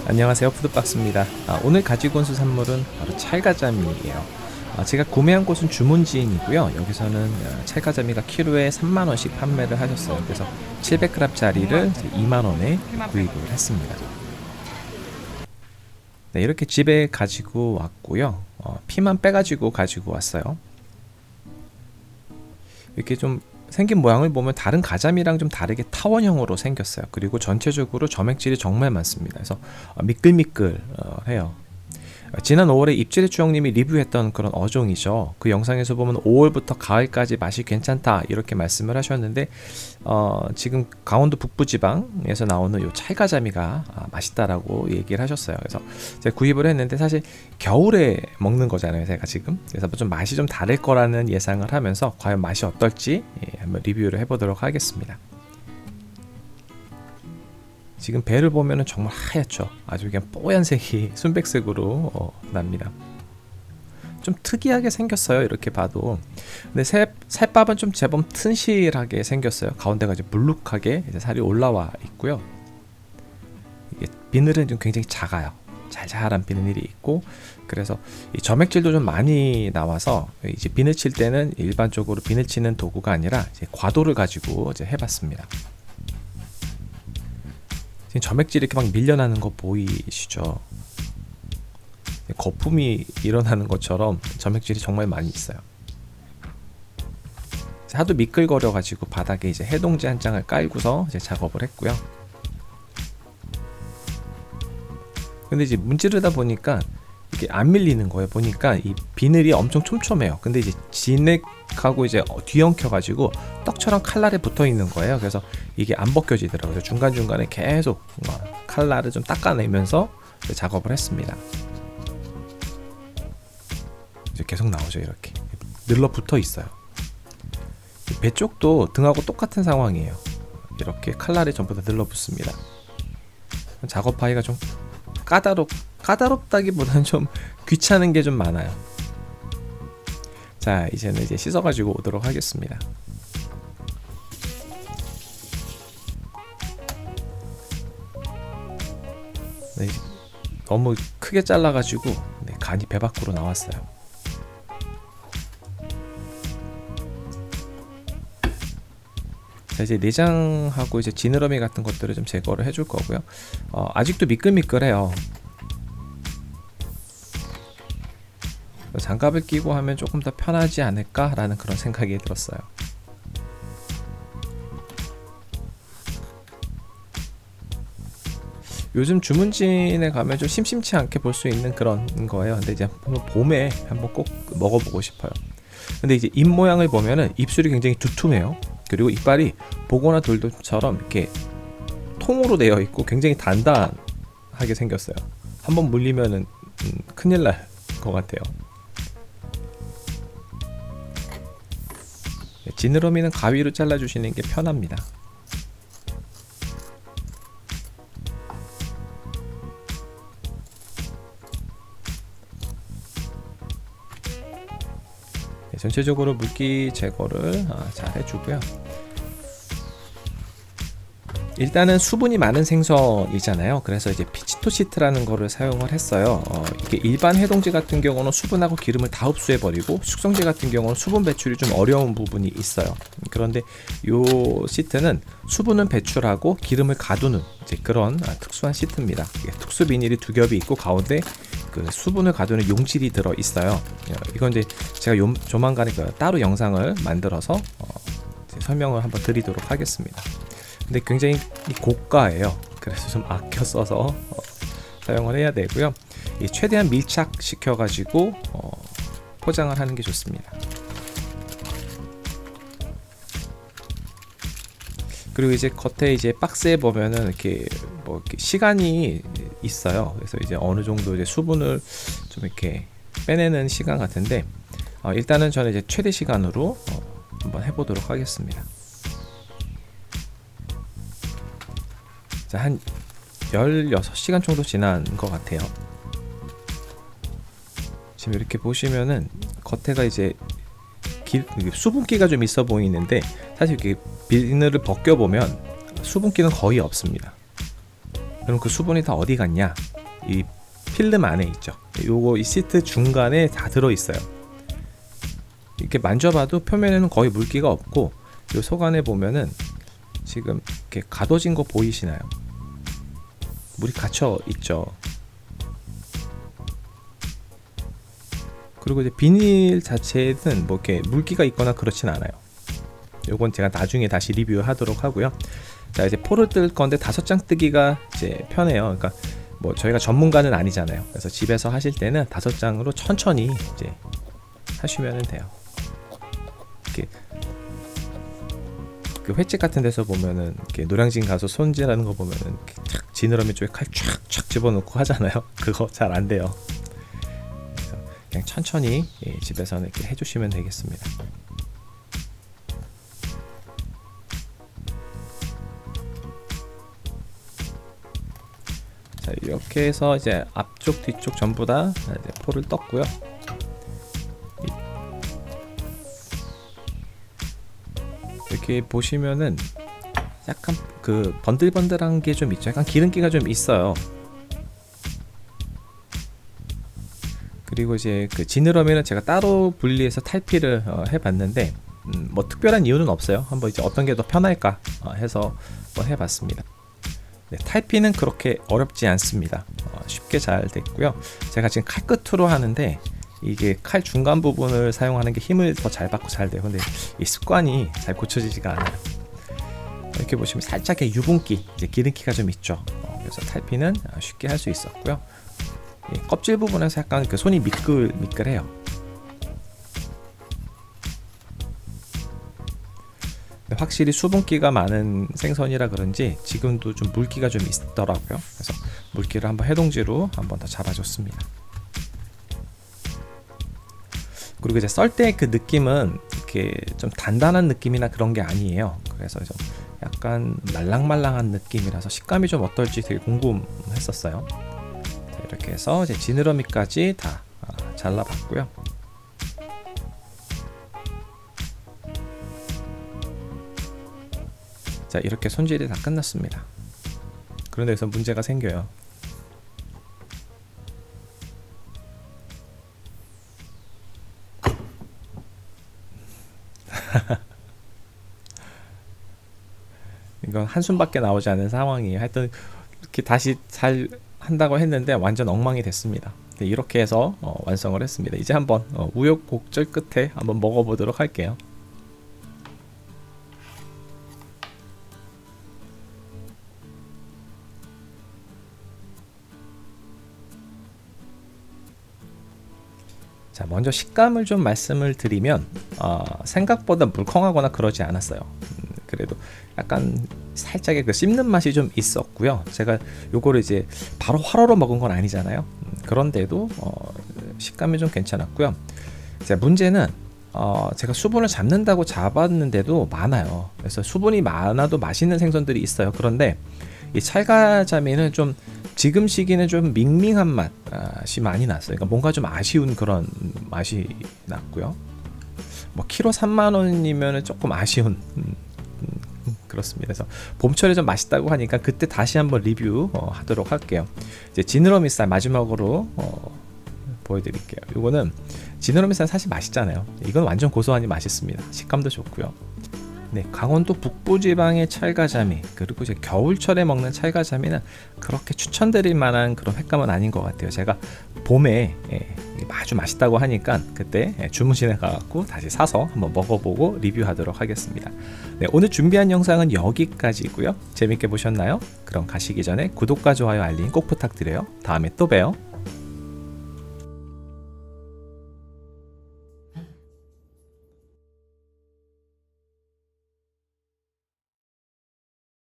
안녕하세요, 푸드박스입니다. 오늘 가지고 온 수산물은 바로 찰가자미예요. 제가 구매한 곳은 주문지인이고요. 여기서는 찰가자미가 키로에 3만원씩 판매를 하셨어요. 그래서 700g짜리를 2만원에 구입을 했습니다. 네, 이렇게 집에 가지고 왔고요. 피만 빼가지고 가지고 왔어요. 이렇게 좀 생긴 모양을 보면 다른 가자미랑 좀 다르게 타원형으로 생겼어요. 그리고 전체적으로 점액질이 정말 많습니다. 그래서 미끌미끌해요. 지난 5월에 입질의 추억님이 리뷰했던 그런 어종이죠. 그 영상에서 보면 5월부터 가을까지 맛이 괜찮다 이렇게 말씀을 하셨는데 지금 강원도 북부지방에서 나오는 요 찰가자미가 맛있다라고 얘기를 하셨어요. 그래서 제가 구입을 했는데 사실 겨울에 먹는 거잖아요, 제가 지금. 그래서 좀 맛이 좀 다를 거라는 예상을 하면서 과연 맛이 어떨지 한번 리뷰를 해보도록 하겠습니다. 지금 배를 보면은 정말 하얗죠. 아주 그냥 뽀얀색이 순백색으로 납니다. 좀 특이하게 생겼어요, 이렇게 봐도. 근데 살밥은 좀 제법 튼실하게 생겼어요. 가운데가 이제 물룩하게 이제 살이 올라와 있고요. 이게 비늘은 좀 굉장히 작아요. 잘잘한 비늘이 있고, 그래서 이 점액질도 좀 많이 나와서 이제 비늘 칠 때는 일반적으로 비늘 치는 도구가 아니라 이제 과도를 가지고 이제 해봤습니다. 점액질이 이렇게 막 밀려나는 거 보이시죠? 거품이 일어나는 것처럼 점액질이 정말 많이 있어요. 하도 미끌거려 가지고 바닥에 이제 해동제 한 장을 깔고서 이제 작업을 했고요. 근데 이제 문지르다 보니까 이게 안 밀리는 거예요. 보니까 이 비늘이 엄청 촘촘해요. 근데 이제 진액하고 이제 뒤엉켜 가지고 떡처럼 칼날에 붙어 있는 거예요. 그래서 이게 안 벗겨지더라고요. 중간중간에 계속 칼날을 좀 닦아내면서 작업을 했습니다. 이제 계속 나오죠. 이렇게 늘러 붙어 있어요. 배 쪽도 등하고 똑같은 상황이에요. 이렇게 칼날에 전부 다 늘러 붙습니다. 작업하기가 좀 까다롭다기보다는 좀 귀찮은 게 좀 많아요. 자, 이제는 이제 씻어가지고 오도록 하겠습니다. 네, 너무 크게 잘라가지고 간이 배 밖으로 나왔어요. 자, 이제 내장하고 이제 지느러미 같은 것들을 좀 제거를 해줄 거고요. 아직도 미끌미끌해요. 장갑을 끼고 하면 조금 더 편하지 않을까라는 그런 생각이 들었어요. 요즘 주문진에 가면 좀 심심치 않게 볼 수 있는 그런 거예요. 근데 이제 봄에 한번 꼭 먹어보고 싶어요. 근데 이제 입 모양을 보면은 입술이 굉장히 두툼해요. 그리고 이빨이 보거나 돌돌처럼 이렇게 통으로 되어 있고 굉장히 단단하게 생겼어요. 한번 물리면은 큰일 날 것 같아요. 지느러미는 가위로 잘라주시는 게 편합니다. 전체적으로 물기 제거를 잘 해주고요. 일단은 수분이 많은 생선이잖아요. 그래서 이제 피치토시트라는 거를 사용을 했어요. 이게 일반 해동제 같은 경우는 수분하고 기름을 다 흡수해 버리고 숙성제 같은 경우는 수분 배출이 좀 어려운 부분이 있어요. 그런데 요 시트는 수분은 배출하고 기름을 가두는 이제 그런 특수한 시트입니다. 특수 비닐이 두 겹이 있고 가운데 그 수분을 가두는 용질이 들어 있어요. 이건 이제 제가 조만간에 따로 영상을 만들어서 설명을 한번 드리도록 하겠습니다. 근데 굉장히 고가예요. 그래서 좀 아껴 써서 사용을 해야 되고요. 최대한 밀착시켜 가지고 포장을 하는 게 좋습니다. 그리고 이제 겉에 이제 박스에 보면은 이렇게 이렇게 시간이 있어요. 그래서 이제 어느 정도 이제 수분을 좀 이렇게 빼내는 시간 같은데 일단은 저는 이제 최대 시간으로 한번 해보도록 하겠습니다. 자, 한 16시간 정도 지난 것 같아요. 지금 이렇게 보시면은 겉에가 이제 수분기가 좀 있어 보이는데 사실 이렇게 비늘을 벗겨보면 수분기는 거의 없습니다. 그럼 그 수분이 다 어디 갔냐? 이 필름 안에 있죠. 요거 이 시트 중간에 다 들어있어요. 이렇게 만져봐도 표면에는 거의 물기가 없고, 요 속 안에 보면은 지금 이렇게 가둬진 거 보이시나요? 물이 갇혀 있죠. 그리고 이제 비닐 자체는 뭐 이렇게 물기가 있거나 그렇진 않아요. 요건 제가 나중에 다시 리뷰하도록 하고요. 자, 이제 포를 뜰 건데 5장 뜨기가 이제 편해요. 그러니까 뭐 저희가 전문가는 아니잖아요. 그래서 집에서 하실 때는 5장으로 천천히 이제 하시면 돼요. 이렇게 그 횟집 같은 데서 보면은 이렇게 노량진 가서 손질하는 거 보면은 착 지느러미 쪽에 칼 촥촥 집어넣고 하잖아요. 그거 잘 안 돼요. 그래서 그냥 천천히 집에서는 이렇게 해주시면 되겠습니다. 자, 이렇게 해서 이제 앞쪽 뒤쪽 전부 다 이제 포를 떴고요. 이렇게 보시면은 약간 그 번들번들한 게 좀 있죠. 약간 기름기가 좀 있어요. 그리고 이제 그 지느러미는 제가 따로 분리해서 탈피를 해봤는데 뭐 특별한 이유는 없어요. 한번 이제 어떤 게 더 편할까 해서 한번 해봤습니다. 네, 탈피는 그렇게 어렵지 않습니다. 쉽게 잘 됐고요. 제가 지금 칼 끝으로 하는데 이게 칼 중간 부분을 사용하는 게 힘을 더 잘 받고 잘 돼요. 근데 이 습관이 잘 고쳐지지가 않아요. 이렇게 보시면 살짝의 유분기, 이제 기름기가 좀 있죠. 그래서 탈피는 쉽게 할 수 있었고요. 껍질 부분에서 약간 그 손이 미끌미끌해요. 확실히 수분기가 많은 생선이라 그런지 지금도 좀 물기가 좀 있더라고요. 그래서 물기를 한번 해동지로 한번 더 잡아줬습니다. 그리고 이제 썰 때 그 느낌은 이렇게 좀 단단한 느낌이나 그런 게 아니에요. 그래서 좀 약간 말랑말랑한 느낌이라서 식감이 좀 어떨지 되게 궁금했었어요. 자, 이렇게 해서 이제 지느러미까지 다 잘라봤고요. 자, 이렇게 손질이 다 끝났습니다. 그런데 여기서 문제가 생겨요. 이건 한숨밖에 나오지 않은 상황이에요. 하여튼 이렇게 다시 잘 한다고 했는데 완전 엉망이 됐습니다. 네, 이렇게 해서 완성을 했습니다. 이제 한번 우여곡절 끝에 한번 먹어보도록 할게요. 자, 먼저 식감을 좀 말씀을 드리면 생각보다 물컹하거나 그러지 않았어요. 그래도 약간 살짝의 그 씹는 맛이 좀 있었고요. 제가 요거를 이제 바로 화로로 먹은 건 아니잖아요. 그런데도 식감이 좀 괜찮았고요. 자, 문제는 제가 수분을 잡는다고 잡았는데도 많아요. 그래서 수분이 많아도 맛있는 생선들이 있어요. 그런데 이 찰가자미는 좀 지금 시기는 좀 밍밍한 맛이 많이 났어요. 그러니까 뭔가 좀 아쉬운 그런 맛이 났고요. 뭐 키로 3만원이면 조금 아쉬운 그렇습니다. 그래서 봄철에 좀 맛있다고 하니까 그때 다시 한번 리뷰 하도록 할게요. 이제 지느러미살 마지막으로 보여드릴게요. 이거는 지느러미살 사실 맛있잖아요. 이건 완전 고소하니 맛있습니다. 식감도 좋고요. 네, 강원도 북부지방의 찰가자미, 그리고 이제 겨울철에 먹는 찰가자미는 그렇게 추천드릴 만한 그런 횟감은 아닌 것 같아요. 제가 봄에 아주 맛있다고 하니까 그때 주문진에 가갖고 다시 사서 한번 먹어보고 리뷰하도록 하겠습니다. 네, 오늘 준비한 영상은 여기까지고요. 재밌게 보셨나요? 그럼 가시기 전에 구독과 좋아요 알림 꼭 부탁드려요. 다음에 또 봬요.